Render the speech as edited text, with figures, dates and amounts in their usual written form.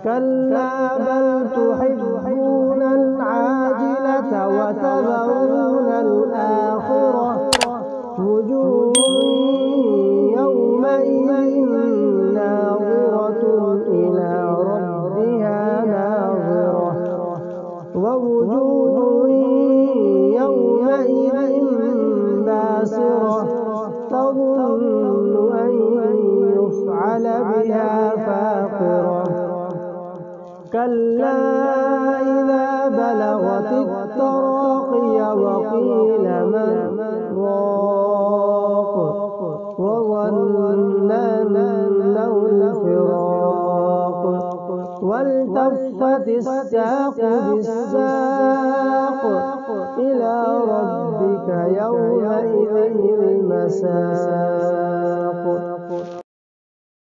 كلا بل تحبون العاجلة وتذرون الآخرة وجوه يومئذ ناظرة إلى ربها ناظرة ووجوه يومئذ باسرة تظن أن يفعل بها فاقرة كلا إذا بلغت التراقي وقيل من راق وظن أنه الفراق والتفت الساق بالساق إلى ربك يومئذ المساق